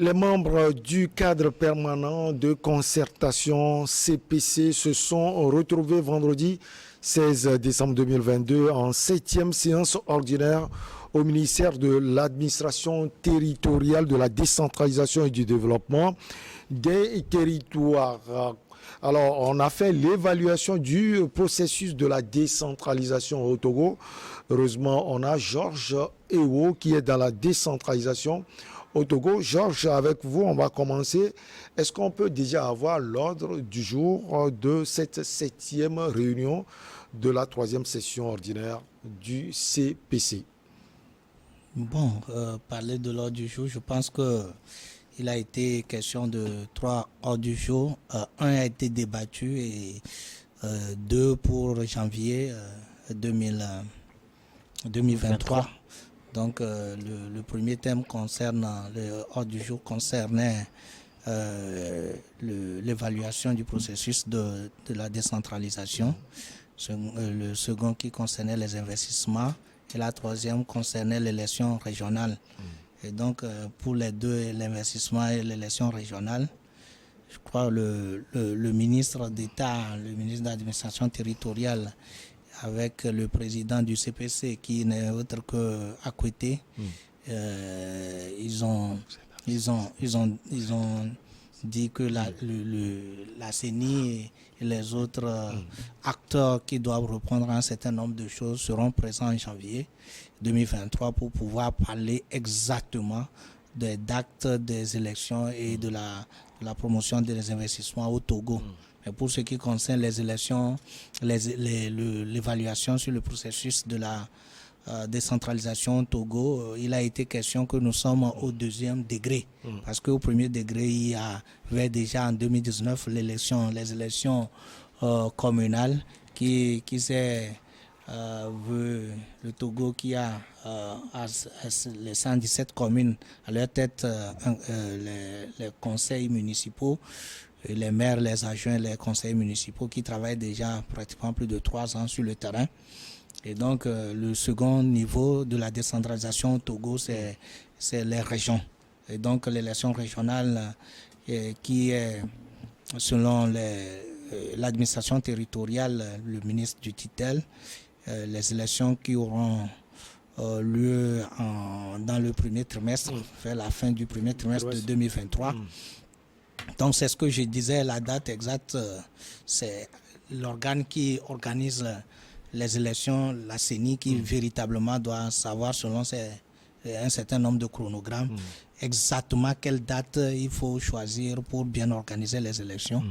Les membres du cadre permanent de concertation CPC se sont retrouvés vendredi 16 décembre 2022 en 7e séance ordinaire au ministère de l'administration territoriale, de la décentralisation et du développement des territoires. Alors, on a fait l'évaluation du processus de la décentralisation au Togo. Heureusement, on a Georges Ewo qui est dans la décentralisation au Togo. Georges, avec vous, on va commencer. Est-ce qu'on peut déjà avoir l'ordre du jour de cette 7e réunion de la 3e session ordinaire du CPC? Bon, parler de l'ordre du jour, je pense que il a été question de 3 ordres du jour. Un a été débattu et 2 pour janvier 2023. Donc le premier thème concerne, le ordre du jour concernait l'évaluation du processus de la décentralisation. Le second qui concernait les investissements et la troisième concernait l'élection régionale. Et donc pour les deux, l'investissement et l'élection régionale, je crois le ministre d'État, le ministre de l'administration territoriale, avec le président du CPC qui n'est autre que Akwete, ils ont dit que la CENI et les autres acteurs qui doivent reprendre un certain nombre de choses seront présents en janvier 2023 pour pouvoir parler exactement des dates des élections et de la promotion des investissements au Togo. Mais pour ce qui concerne les élections, l'évaluation sur le processus de la décentralisation au Togo, il a été question que nous sommes au 2e degré. Parce qu'au 1er degré, il y avait déjà en 2019 les élections communales qui s'est le Togo qui a les 117 communes à leur tête, les conseils municipaux, les maires, les adjoints, les conseils municipaux qui travaillent déjà pratiquement plus de 3 ans sur le terrain. Et donc le second niveau de la décentralisation au Togo, c'est les régions. Et donc l'élection régionale qui est, selon l'administration territoriale, le ministre du tutelle, les élections qui auront lieu dans le premier trimestre, vers la fin du premier trimestre de 2023. Donc c'est ce que je disais, la date exacte, c'est l'organe qui organise les élections, la CENI, qui véritablement doit savoir, selon un certain nombre de chronogrammes, exactement quelle date il faut choisir pour bien organiser les élections.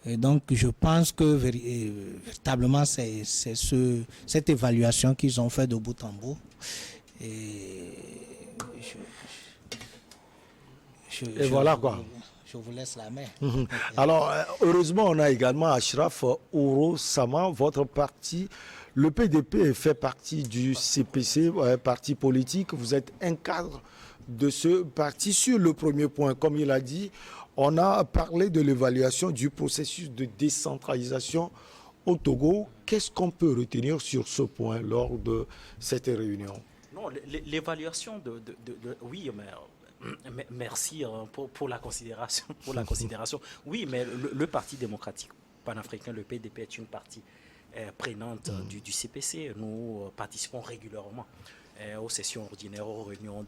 Et donc je pense que véritablement c'est cette évaluation qu'ils ont fait de bout en bout. Et voilà quoi. Je vous laisse la main. Alors, heureusement, on a également Ashraf Ouro Sama, votre parti. Le PDP fait partie du CPC, parti politique. Vous êtes un cadre de ce parti. Sur le premier point, comme il a dit, on a parlé de l'évaluation du processus de décentralisation au Togo. Qu'est-ce qu'on peut retenir sur ce point lors de cette réunion? Non, l'évaluation oui, mais merci pour la considération. Oui, mais le Parti démocratique panafricain, le PDP, est une partie prenante du CPC. Nous participons régulièrement aux sessions ordinaires, aux réunions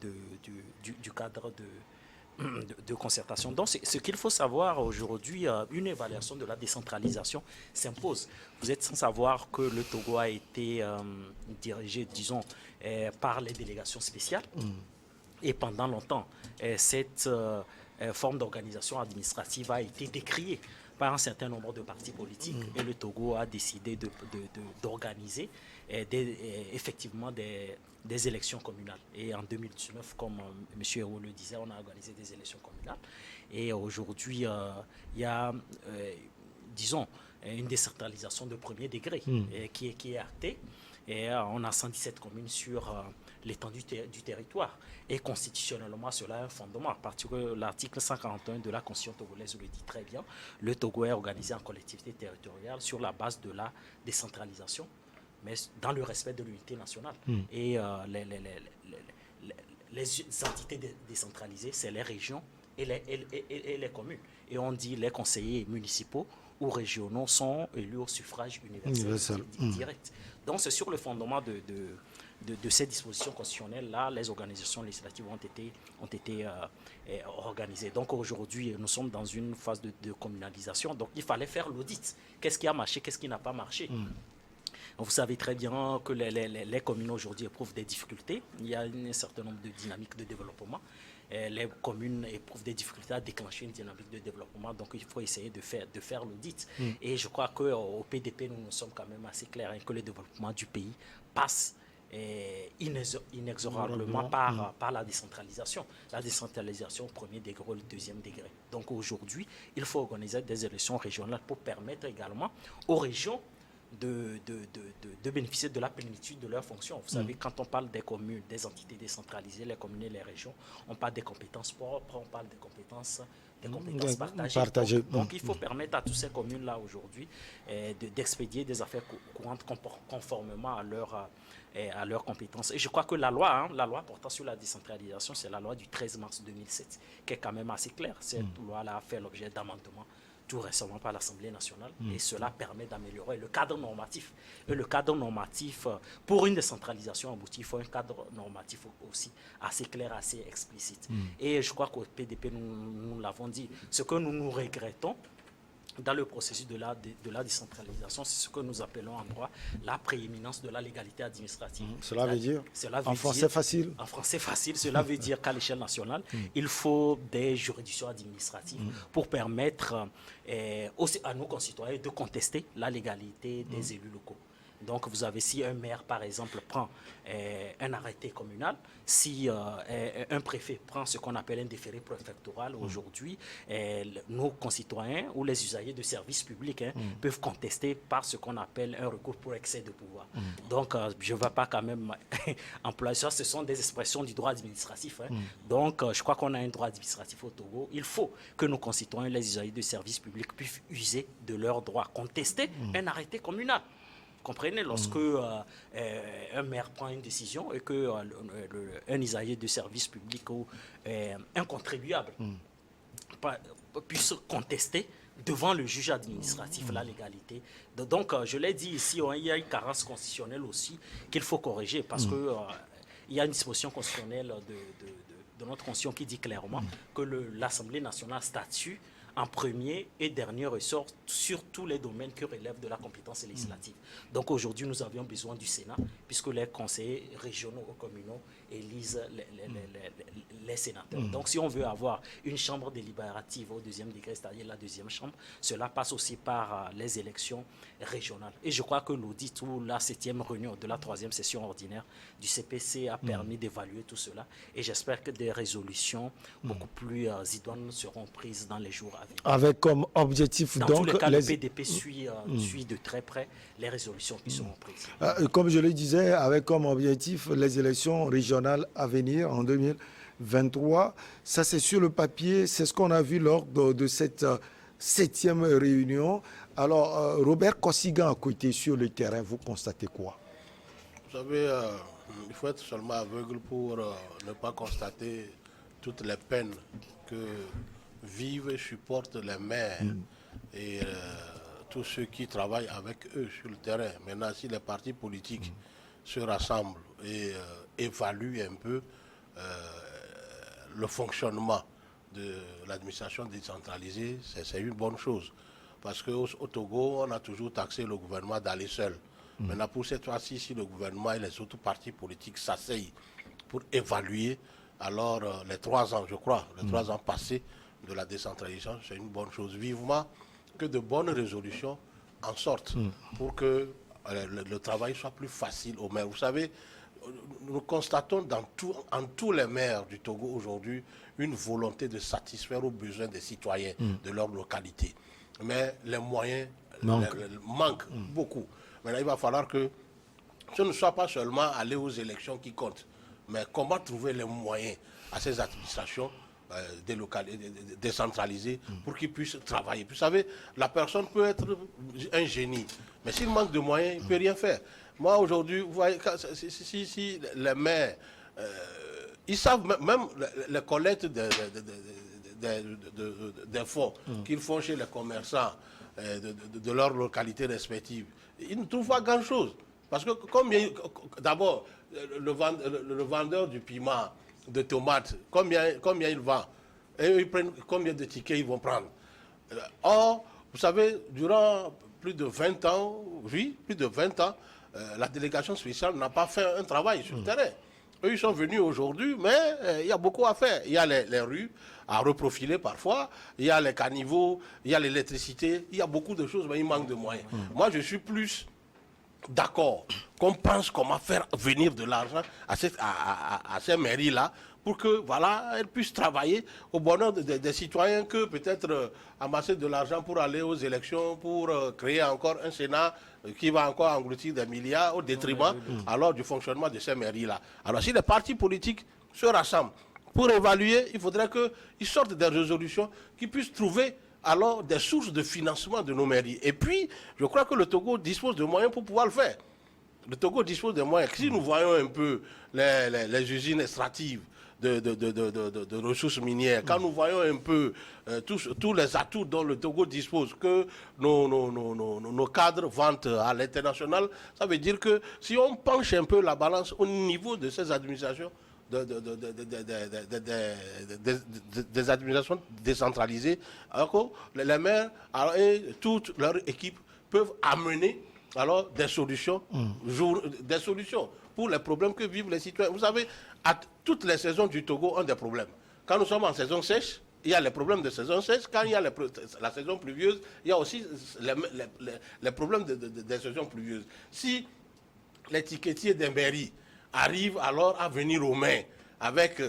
du cadre de concertation. Donc, ce qu'il faut savoir aujourd'hui, une évaluation de la décentralisation s'impose. Vous êtes sans savoir que le Togo a été dirigé, disons, par les délégations spéciales. Et pendant longtemps, cette forme d'organisation administrative a été décriée par un certain nombre de partis politiques. Et le Togo a décidé d'organiser effectivement des élections communales. Et en 2019, comme M. Hérault le disait, on a organisé des élections communales. Et aujourd'hui, il y a, disons, une décentralisation de premier degré qui est actée. Et on a 117 communes sur l'étendue du territoire. Et constitutionnellement, cela a un fondement. Parce que l'article 141 de la Constitution togolaise le dit très bien. Le Togo est organisé en collectivité territoriale sur la base de la décentralisation, mais dans le respect de l'unité nationale. Et les entités décentralisées, c'est les régions et les communes. Et on dit les conseillers municipaux ou régionaux sont élus au suffrage universel direct. Donc c'est sur le fondement de ces dispositions constitutionnelles-là, les organisations législatives ont été organisées. Donc aujourd'hui, nous sommes dans une phase de communalisation. Donc il fallait faire l'audit. Qu'est-ce qui a marché, qu'est-ce qui n'a pas marché? Vous savez très bien que les communes aujourd'hui éprouvent des difficultés. Il y a un certain nombre de dynamiques de développement. Les communes éprouvent des difficultés à déclencher une dynamique de développement. Donc, il faut essayer de faire l'audit. Et je crois qu'au PDP, nous sommes quand même assez clairs que le développement du pays passe inexorablement par la décentralisation. La décentralisation au premier degré ou au deuxième degré. Donc, aujourd'hui, il faut organiser des élections régionales pour permettre également aux régions de bénéficier de la plénitude de leurs fonctions. Vous savez, quand on parle des communes, des entités décentralisées, les communes et les régions, on parle des compétences propres, on parle des compétences partagées. Donc, il faut permettre à toutes ces communes-là aujourd'hui d'expédier des affaires courantes conformément à leurs compétences. Et je crois que la loi portant sur la décentralisation, c'est la loi du 13 mars 2007, qui est quand même assez claire. Cette loi-là a fait l'objet d'amendements tout récemment par l'Assemblée nationale, et cela permet d'améliorer le cadre normatif. Et le cadre normatif, pour une décentralisation aboutie, il faut un cadre normatif aussi assez clair, assez explicite. Et je crois qu'au PDP, nous l'avons dit, ce que nous regrettons dans le processus de la décentralisation, c'est ce que nous appelons en droit la prééminence de la légalité administrative. Cela veut dire, en français facile. En français facile, cela veut dire qu'à l'échelle nationale, il faut des juridictions administratives pour permettre aussi à nos concitoyens de contester la légalité des élus locaux. Donc, vous avez, si un maire, par exemple, prend un arrêté communal, si un préfet prend ce qu'on appelle un déféré préfectoral aujourd'hui, nos concitoyens ou les usagers de services publics peuvent contester par ce qu'on appelle un recours pour excès de pouvoir. Donc, je ne vais pas quand même employer ça. Ce sont des expressions du droit administratif. Donc, je crois qu'on a un droit administratif au Togo. Il faut que nos concitoyens, les usagers de services publics, puissent user de leurs droits, contester un arrêté communal. Comprenez, lorsque un maire prend une décision et que un usager de service public ou un contribuable puisse contester devant le juge administratif la légalité. Donc, je l'ai dit ici, il y a une carence constitutionnelle aussi qu'il faut corriger parce que il y a une disposition constitutionnelle de notre constitution qui dit clairement que l'Assemblée nationale statue en premier et dernier ressort sur tous les domaines qui relèvent de la compétence législative. Donc aujourd'hui, nous avions besoin du Sénat, puisque les conseillers régionaux ou communaux élisent les sénateurs. Donc si on veut avoir une chambre délibérative au deuxième degré, c'est-à-dire la deuxième chambre, cela passe aussi par les élections régionales. Et je crois que l'audit ou la 7e réunion de la 3e session ordinaire du CPC a permis d'évaluer tout cela. Et j'espère que des résolutions beaucoup plus idoines seront prises dans les jours à venir. Avec comme objectif, dans donc, tous les cas, le PDP suit de très près les résolutions qui seront prises. Comme je le disais, avec comme objectif les élections régionales à venir en 2023. Ça, c'est sur le papier. C'est ce qu'on a vu lors de cette 7e réunion. Alors, Robert Kossigan, à côté sur le terrain, vous constatez quoi? Vous savez, il faut être seulement aveugle pour ne pas constater toutes les peines que vivent et supportent les maires et tous ceux qui travaillent avec eux sur le terrain. Maintenant, si les partis politiques se rassemblent et évaluent un peu le fonctionnement de l'administration décentralisée, c'est une bonne chose. Parce qu'au Togo, on a toujours taxé le gouvernement d'aller seul. Maintenant, pour cette fois-ci, si le gouvernement et les autres partis politiques s'asseyent pour évaluer, alors les 3 ans, je crois, les 3 ans passés de la décentralisation, c'est une bonne chose. Vivement que de bonnes résolutions en sortent pour que le travail soit plus facile aux maires. Vous savez, nous constatons en tous les maires du Togo aujourd'hui une volonté de satisfaire aux besoins des citoyens de leur localité. Mais les moyens manquent beaucoup. Maintenant, il va falloir que ce ne soit pas seulement aller aux élections qui comptent, mais comment trouver les moyens à ces administrations décentralisées pour qu'ils puissent travailler. Vous savez, la personne peut être un génie, mais s'il manque de moyens, il ne peut rien faire. Moi, aujourd'hui, vous voyez, si les maires ils savent même les collectes des fonds qu'ils font chez les commerçants de leur localité respective. Ils ne trouvent pas grand-chose. Parce que d'abord, le vendeur du piment, de tomates, combien il vend? Et ils prennent combien de tickets ils vont prendre? Or, vous savez, durant plus de 20 ans, la délégation spéciale n'a pas fait un travail sur le terrain. Eux, ils sont venus aujourd'hui, mais il y a beaucoup à faire. Il y a les rues à reprofiler parfois, il y a les caniveaux, il y a l'électricité, il y a beaucoup de choses, mais il manque de moyens. Moi, je suis plus d'accord qu'on pense comment faire venir de l'argent à ces mairies-là pour que, voilà, elles puissent travailler au bonheur des citoyens, que peut-être amasser de l'argent pour aller aux élections, pour créer encore un Sénat qui va encore engloutir des milliards au détriment alors du fonctionnement de ces mairies-là. Alors si les partis politiques se rassemblent pour évaluer, il faudrait qu'ils sortent des résolutions qui puissent trouver alors des sources de financement de nos mairies. Et puis, je crois que le Togo dispose de moyens pour pouvoir le faire. Le Togo dispose de moyens. Si nous voyons un peu les usines extractives de ressources minières, quand nous voyons un peu tous les atouts dont le Togo dispose, que nos cadres vantent à l'international, ça veut dire que si on penche un peu la balance au niveau de ces administrations, des administrations décentralisées, alors que les maires et toute leur équipe peuvent amener alors des solutions pour les problèmes que vivent les citoyens. Vous savez, toutes les saisons du Togo ont des problèmes. Quand nous sommes en saison sèche, il y a les problèmes de saison sèche. Quand il y a la saison pluvieuse, il y a aussi les problèmes des saisons pluvieuses. Si les ticketiers des mairies arrivent alors à venir aux mains avec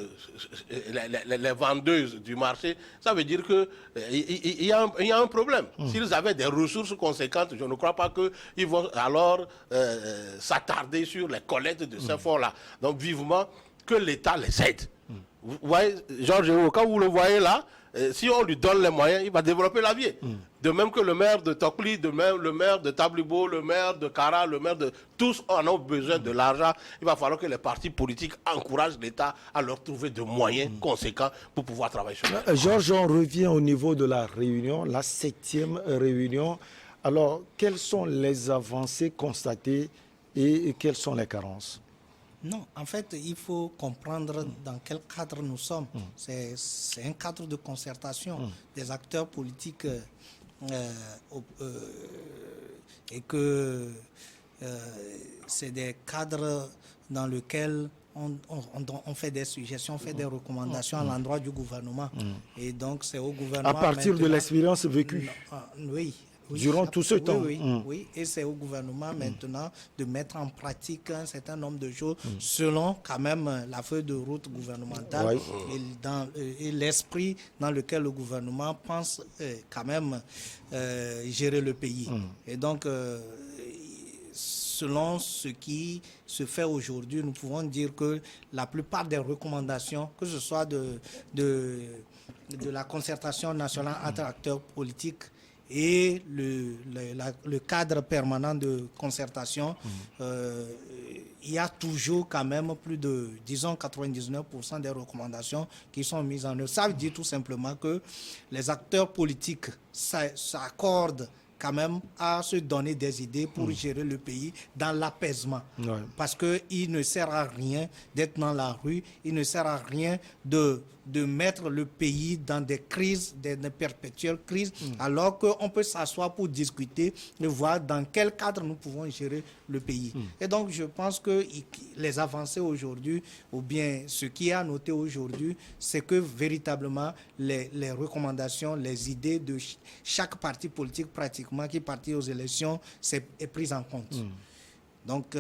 les vendeuses du marché, ça veut dire qu'il y a un problème. S'ils avaient des ressources conséquentes, je ne crois pas qu'ils vont alors s'attarder sur les collectes de ces fonds-là. Donc vivement que l'État les aide. Vous voyez, Georges, quand vous le voyez là, si on lui donne les moyens, il va développer la vie. De même que le maire de Tokli, de même le maire de Tablibo, le maire de Kara, le maire de... Tous en ont besoin de l'argent. Il va falloir que les partis politiques encouragent l'État à leur trouver de moyens conséquents pour pouvoir travailler sur ça. Georges, on revient au niveau de la réunion, la 7e réunion. Alors, quelles sont les avancées constatées et quelles sont les carences? Non, en fait, il faut comprendre dans quel cadre nous sommes. C'est un cadre de concertation des acteurs politiques et que c'est des cadres dans lesquels on fait des suggestions, on fait des recommandations à l'endroit du gouvernement. Et donc, c'est au gouvernement... À partir de l'expérience vécue. Oui. Oui, durant tout ce temps. Oui, et c'est au gouvernement maintenant de mettre en pratique un certain nombre de choses selon quand même la feuille de route gouvernementale et l'esprit dans lequel le gouvernement pense quand même gérer le pays. Et donc, selon ce qui se fait aujourd'hui, nous pouvons dire que la plupart des recommandations, que ce soit de la concertation nationale entre acteurs politiques, et le cadre permanent de concertation, il y a toujours quand même plus de, disons, 99% des recommandations qui sont mises en œuvre. Ça veut dire tout simplement que les acteurs politiques s'accordent quand même à se donner des idées pour gérer le pays dans l'apaisement. Parce qu'il ne sert à rien d'être dans la rue, il ne sert à rien de mettre le pays dans des crises, des perpétuelles crises, alors qu'on peut s'asseoir pour discuter et voir dans quel cadre nous pouvons gérer le pays. Et donc, je pense que les avancées aujourd'hui, ou bien ce qui est à noter aujourd'hui, c'est que véritablement, les recommandations, les idées de chaque parti politique pratiquement qui partit aux élections est prise en compte. Donc,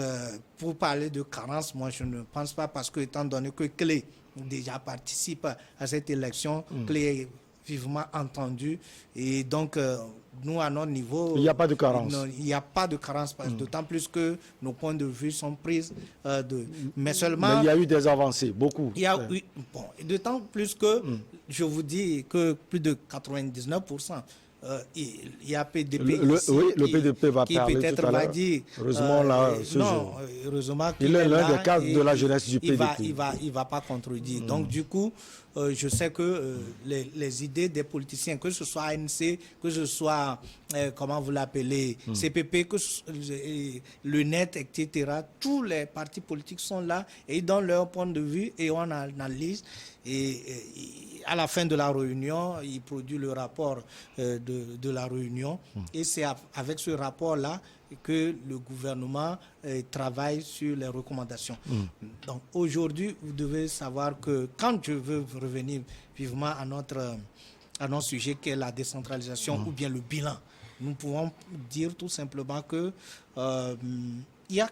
pour parler de carence, moi, je ne pense pas, parce que, étant donné que Clé déjà participe à cette élection, Clé est vivement entendu, et donc, nous, à notre niveau... Il n'y a pas de carence. Il n'y a pas de carence, d'autant plus que nos points de vue sont pris Mais seulement... Mais il y a eu des avancées, beaucoup. Il y a eu... Bon, d'autant plus que, je vous dis que plus de 99%, il y a PDP ici oui, le PDP va qui parler peut-être tout à va l'heure. dire Heureusement, là, ce non, jour. heureusement Il qu'il est l'un là des cadres et de la jeunesse du il PDP. il va pas contredire. Donc du coup, je sais que les idées des politiciens, que ce soit ANC, que ce soit comment vous l'appelez, CPP, que le NET, etc. Tous les partis politiques sont là et dans leur point de vue et on analyse. Et à la fin de la réunion, il produit le rapport de la réunion. Et c'est avec ce rapport-là que le gouvernement travaille sur les recommandations. Donc aujourd'hui, vous devez savoir que quand je veux revenir vivement à notre sujet qui est la décentralisation ou bien le bilan, nous pouvons dire tout simplement que il y a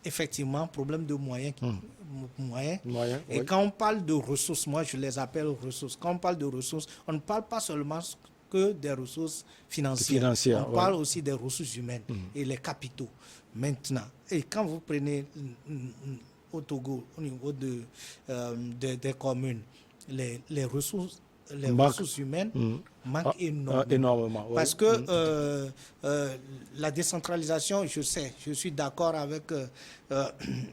effectivement problème de moyens. Et oui. quand on parle de ressources, moi je les appelle ressources. Quand on parle de ressources, on ne parle pas seulement que des ressources financières. On parle aussi des ressources humaines et les capitaux. Maintenant, et quand vous prenez au Togo, au niveau des communes, les ressources humaines manquent énormément. Ouais. Parce que la décentralisation, je suis d'accord avec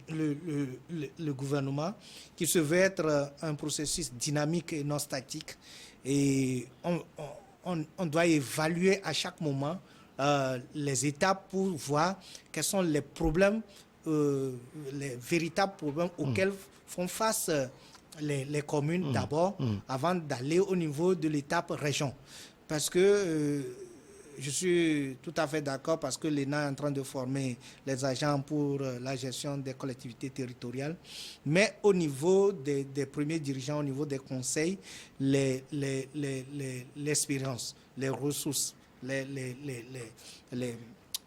le gouvernement qui se veut être un processus dynamique et non statique. Et on doit évaluer à chaque moment les étapes pour voir quels sont les problèmes, les véritables problèmes auxquels font face les communes d'abord, avant d'aller au niveau de l'étape région. Parce que je suis tout à fait d'accord, parce que l'ENA est en train de former les agents pour la gestion des collectivités territoriales. Mais au niveau des premiers dirigeants, au niveau des conseils, l'expérience, les ressources,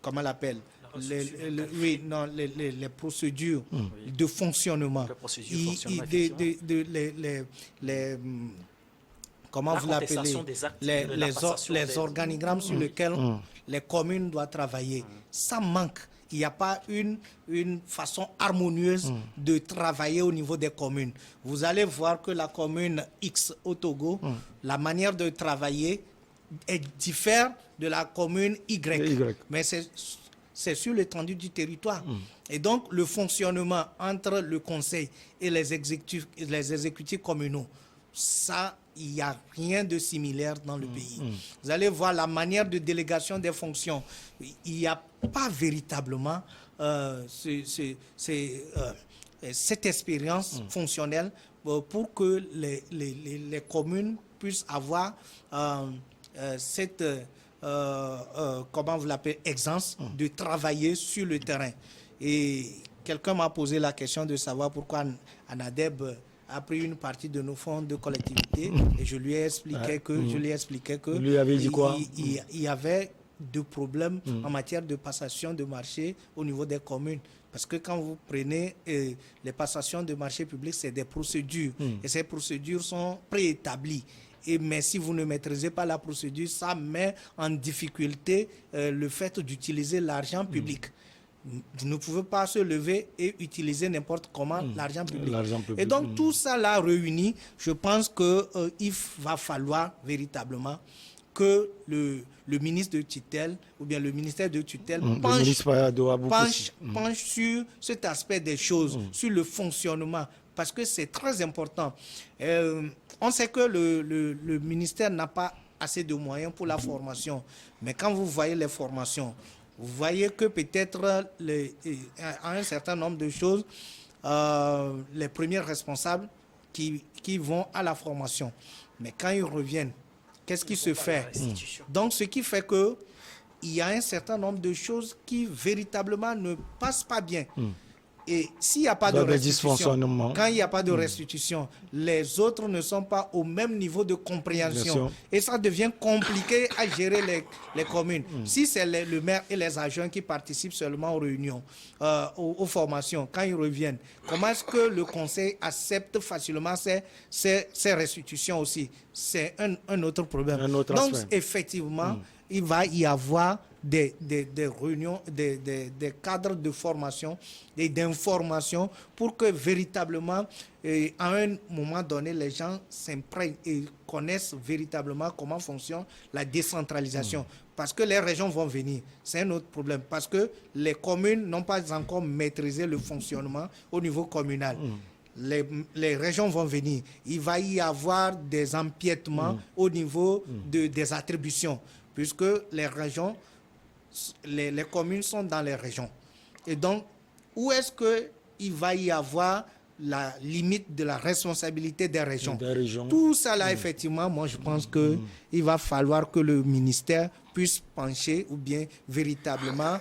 comment on l'appelle, les procédures de fonctionnement, comment vous l'appelez, les organigrammes sur lesquels les communes doivent travailler. Ça manque. Il n'y a pas une façon harmonieuse de travailler au niveau des communes. Vous allez voir que la commune X au Togo, la manière de travailler diffère de la commune Y. Mais c'est sur l'étendue du territoire. Et donc, le fonctionnement entre le conseil et les exécutifs communaux, ça, il n'y a rien de similaire dans le pays. Vous allez voir la manière de délégation des fonctions. Il n'y a pas véritablement cette expérience fonctionnelle pour que les communes puissent avoir cette comment vous l'appelez, aisance de travailler sur le terrain. Et quelqu'un m'a posé la question de savoir pourquoi ANADEB a pris une partie de nos fonds de collectivité et je lui ai expliqué que Vous lui avez dit quoi? Il y avait de problèmes en matière de passation de marché au niveau des communes. Parce que quand vous prenez les passations de marché public, c'est des procédures. Et ces procédures sont préétablies. Mais si vous ne maîtrisez pas la procédure, ça met en difficulté le fait d'utiliser l'argent public. Vous ne pouvez pas se lever et utiliser n'importe comment l'argent public. Et donc tout ça là réuni, je pense qu'il va falloir véritablement que le ministre de tutelle ou bien le ministère de tutelle penche sur cet aspect des choses, sur le fonctionnement, parce que c'est très important. On sait que le ministère n'a pas assez de moyens pour la formation, mais quand vous voyez les formations, vous voyez que peut-être à un certain nombre de choses, les premiers responsables qui vont à la formation, mais quand ils reviennent, qu'est-ce qui se fait? Donc, ce qui fait qu'il y a un certain nombre de choses qui véritablement ne passent pas bien. Et s'il n'y a pas de restitution, quand il n'y a pas de restitution, les autres ne sont pas au même niveau de compréhension. Et ça devient compliqué à gérer les communes. Si c'est le maire et les agents qui participent seulement aux réunions, aux formations, quand ils reviennent, comment est-ce que le conseil accepte facilement ces restitutions aussi? C'est un autre problème. Donc, effectivement, il va y avoir des réunions, des cadres de formation et d'information pour que véritablement, à un moment donné, les gens s'imprègnent et connaissent véritablement comment fonctionne la décentralisation. Parce que les régions vont venir. C'est un autre problème. Parce que les communes n'ont pas encore maîtrisé le fonctionnement au niveau communal. Les régions vont venir. Il va y avoir des empiètements au niveau des attributions, puisque les régions, les communes sont dans les régions. Et donc, où est-ce qu'il va y avoir la limite de la responsabilité des régions? Tout ça là, effectivement, moi je pense qu'il va falloir que le ministère puisse pencher ou bien véritablement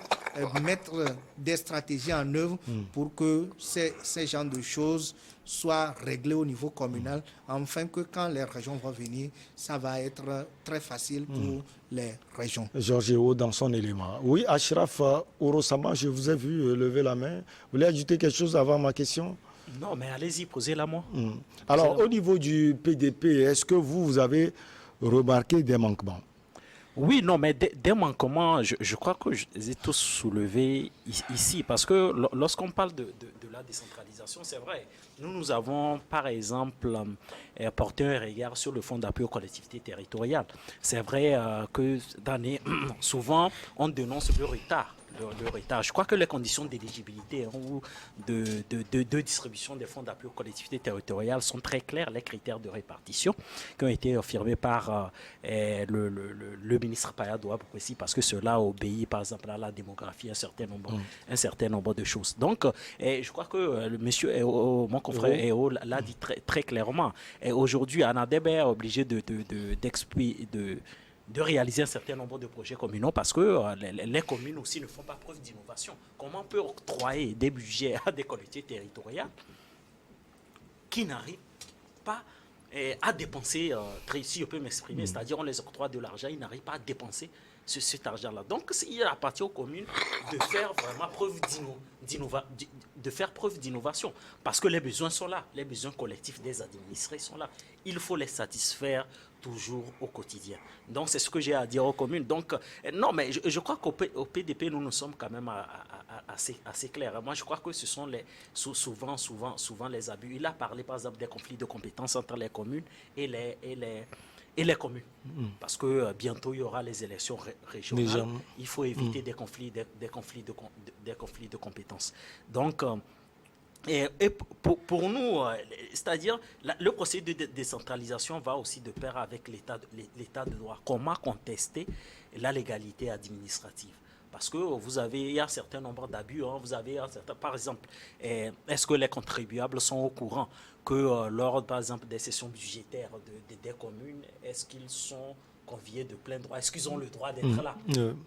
mettre des stratégies en œuvre pour que ces genres de choses soient réglées au niveau communal, afin que quand les régions vont venir, ça va être très facile pour les régions. Georges, dans son élément. Oui, Ashraf Orosama, je vous ai vu lever la main. Vous voulez ajouter quelque chose avant ma question? Non, mais allez-y, posez-la moi. Alors, au niveau du PDP, est-ce que vous avez remarqué des manquements? Oui, non, mais des manquements, je crois que je les ai tous soulevés ici, parce que lorsqu'on parle de la décentralisation, c'est vrai, nous avons par exemple porté un regard sur le fonds d'appui aux collectivités territoriales. C'est vrai que souvent on dénonce le retard. Je crois que les conditions d'éligibilité ou de distribution des fonds d'appui aux collectivités territoriales sont très claires. Les critères de répartition qui ont été affirmés par le ministre Paya Douabou aussi, parce que cela obéit par exemple à la démographie, un certain nombre de choses. Donc, je crois que le monsieur mon confrère Eo l'a dit très clairement. Aujourd'hui, Anadeb est obligé de réaliser un certain nombre de projets communaux parce que les communes aussi ne font pas preuve d'innovation. Comment on peut octroyer des budgets à des collectivités territoriales qui n'arrivent pas à dépenser, si je peux m'exprimer, c'est-à-dire on les octroie de l'argent, ils n'arrivent pas à dépenser cet argent-là. Donc, il appartient aux communes de faire vraiment preuve d'innovation parce que les besoins sont là, les besoins collectifs des administrés sont là. Il faut les satisfaire toujours au quotidien. Donc, c'est ce que j'ai à dire aux communes. Donc, non, mais je crois qu'au PDP, nous sommes quand même assez clairs. Moi, je crois que ce sont souvent les abus. Il a parlé, par exemple, des conflits de compétences entre les communes et les communes. Parce que bientôt, il y aura les élections régionales. Il faut éviter des conflits de compétences. Donc, et pour nous, c'est-à-dire, le processus de décentralisation va aussi de pair avec l'état de droit. Comment contester la légalité administrative? Parce que il y a un certain nombre d'abus. Par exemple, est-ce que les contribuables sont au courant que lors, par exemple, des sessions budgétaires des communes, est-ce qu'ils sont conviés de plein droit? Est-ce qu'ils ont le droit d'être là?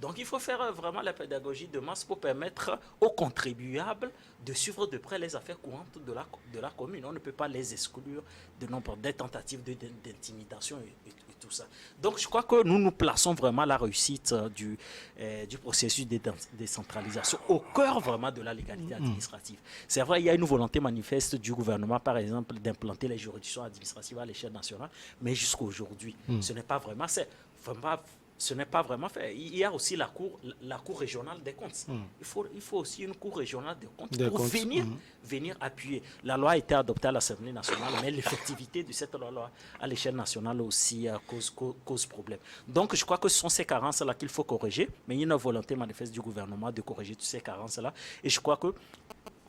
Donc, il faut faire vraiment la pédagogie de masse pour permettre aux contribuables de suivre de près les affaires courantes de la commune. On ne peut pas les exclure de nombre des tentatives d'intimidation et tout ça. Donc, je crois que nous plaçons vraiment la réussite du processus de décentralisation au cœur vraiment de la légalité administrative. C'est vrai, il y a une volonté manifeste du gouvernement, par exemple, d'implanter les juridictions administratives à l'échelle nationale, mais jusqu'à aujourd'hui, ce n'est pas vraiment fait. Il y a aussi la cour régionale des comptes. Il faut aussi une cour régionale des comptes pour venir appuyer. La loi a été adoptée à l'Assemblée nationale, mais l'effectivité de cette loi à l'échelle nationale aussi cause problème. Donc, je crois que ce sont ces carences-là qu'il faut corriger, mais il y a une volonté manifeste du gouvernement de corriger toutes ces carences-là. Et je crois que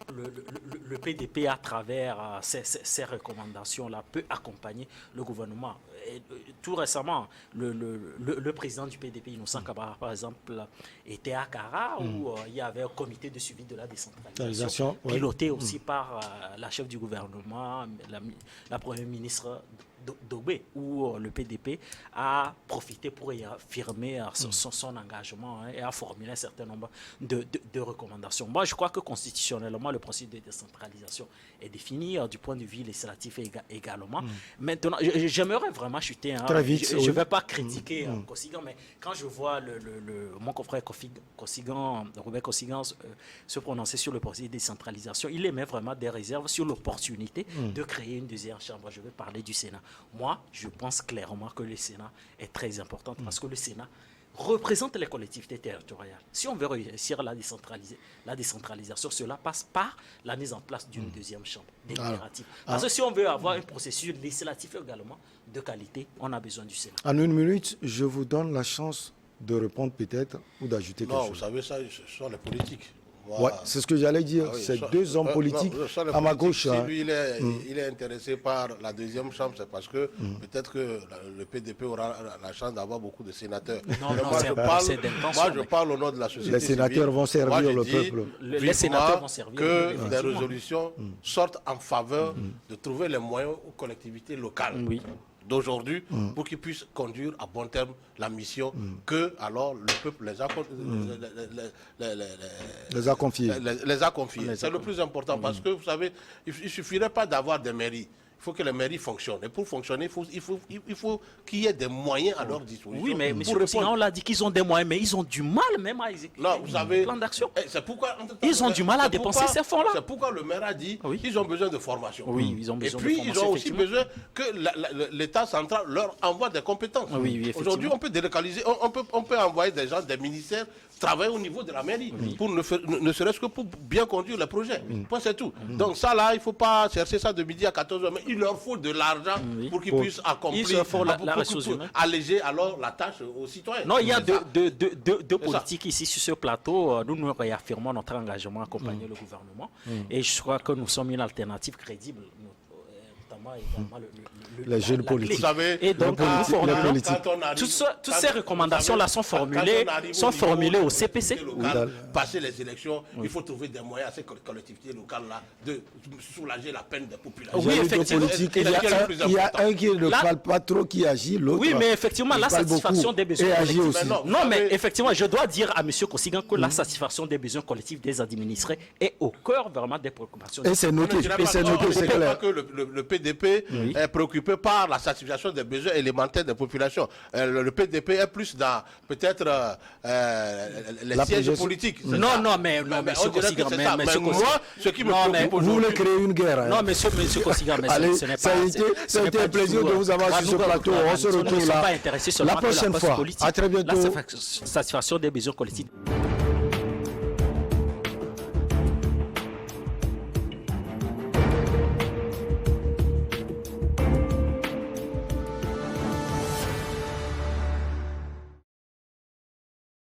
le PDP, à travers ces recommandations-là, peut accompagner le gouvernement. Et, tout récemment, le président du PDP, Innocent Kabara, par exemple, était à Kara, où il y avait un comité de suivi de la décentralisation, piloté aussi par la chef du gouvernement, la première ministre Dobé, où le PDP a profité pour affirmer son engagement et a formulé un certain nombre de recommandations. Moi, je crois que constitutionnellement, le processus de décentralisation est défini du point de vue législatif également. Maintenant, j'aimerais vraiment chuter. Très vite, je ne vais pas critiquer Kosigan, mais quand je vois mon confrère Robert Kosigan se prononcer sur le processus de décentralisation, il émet vraiment des réserves sur l'opportunité de créer une deuxième chambre. Je vais parler du Sénat. Moi, je pense clairement que le Sénat est très important parce que le Sénat représente les collectivités territoriales. Si on veut réussir la décentralisation, cela passe par la mise en place d'une deuxième chambre délibérative. Parce que si on veut avoir un processus législatif également de qualité, on a besoin du Sénat. En une minute, je vous donne la chance de répondre peut-être ou d'ajouter quelque Non, chose. vous savez, ça, ce sont les politiques. Moi, Ouais, c'est ce que j'allais dire. ah oui, C'est ça- deux hommes politiques non, ça, les à ma politiques, gauche. Si hein. lui, il est intéressé par la deuxième chambre, c'est parce que peut-être que le PDP aura la chance d'avoir beaucoup de sénateurs. Non, Mais non, moi, c'est je un parle, procès d'intention, moi, je mais- parle au nom de la société Les sénateurs civile. vont servir Moi, je le dis peuple. Les vivement sénateurs vont servir le que peuple, des effectivement. résolutions sortent en faveur de trouver les moyens aux collectivités locales. Oui. D'aujourd'hui pour qu'ils puissent conduire à bon terme la mission que alors le peuple les a Les a confiés. les a confiés. C'est le plus important parce que vous savez, il ne suffirait pas d'avoir des mairies. Il faut que les mairies fonctionnent. Et pour fonctionner, il faut qu'il y ait des moyens à leur disposition. Oui, mais M. pour répondre. on l'a dit qu'ils ont des moyens, mais ils ont du mal même à exécuter Non, vous savez, le plan d'action. c'est pourquoi Ils ont du mal à c'est dépenser pourquoi- ces fonds-là. C'est pourquoi le maire a dit Oui. qu'ils ont besoin de formation. Oui, ils ont besoin Et de puis, formation, ils ont aussi effectivement. besoin que l'État central leur envoie des compétences. Oui, oui, effectivement. Aujourd'hui, on peut délocaliser, on peut envoyer des gens, des ministères, travailler au niveau de la mairie, pour ne serait-ce que pour bien conduire le projet. Point, c'est tout. Donc ça, là, il ne faut pas chercher ça de midi à 14h, mais il leur faut de l'argent pour qu'ils puissent accomplir, Il leur faut la pour ressource pour humaine. alléger alors la tâche aux citoyens. Non, il y a C'est ça. deux politiques ici sur ce plateau. Nous réaffirmons notre engagement à accompagner le gouvernement. Et je crois que nous sommes une alternative crédible, notamment également Les jeunes la clé. politiques. Vous savez, Et donc, Les nous politiques, formulons- les politiques. quand on arrive- toutes ces recommandations-là sont quand on formulées, arrive au sont niveau formulées au des CPC. collectivités locales, passer les élections, il faut trouver des moyens à ces collectivités locales-là de soulager la peine des populations. Oui, J'ai lu deux effectivement. politiques. C'est Il y a lequel le plus il y a important un qui ne Là- parle pas trop, qui agit, l'autre. Oui, mais effectivement, il la parle satisfaction beaucoup des besoins et agit collectifs. aussi. Mais non. Non, Vous mais savez- effectivement, je dois dire à M. Kosigan que la satisfaction des besoins collectifs des administrés est au cœur vraiment des préoccupations. Et c'est On noté, ne dirait et pas- c'est on noté, ne c'est dirait pas clair. que le PDP est préoccupé par la satisfaction des besoins élémentaires des populations. Le PDP est plus dans peut-être les La sièges projection- politiques. c'est Non, ça. non, mais non, on monsieur dirait que Kosigan, c'est mais ça. monsieur Mais Kosigan. moi, ce qui me Non, mais préoccupe Vous voulez aujourd'hui, créer une guerre. hein. Non, monsieur Kosigan, mais Allez, ce n'est pas... ça a été ce n'est un pas plaisir du tout, de vous avoir sur ce plateau. On se Nous ne retrouve sommes là pas intéressés la seulement que prochaine poste fois. politique. À très bientôt. La satisfaction des besoins collectifs.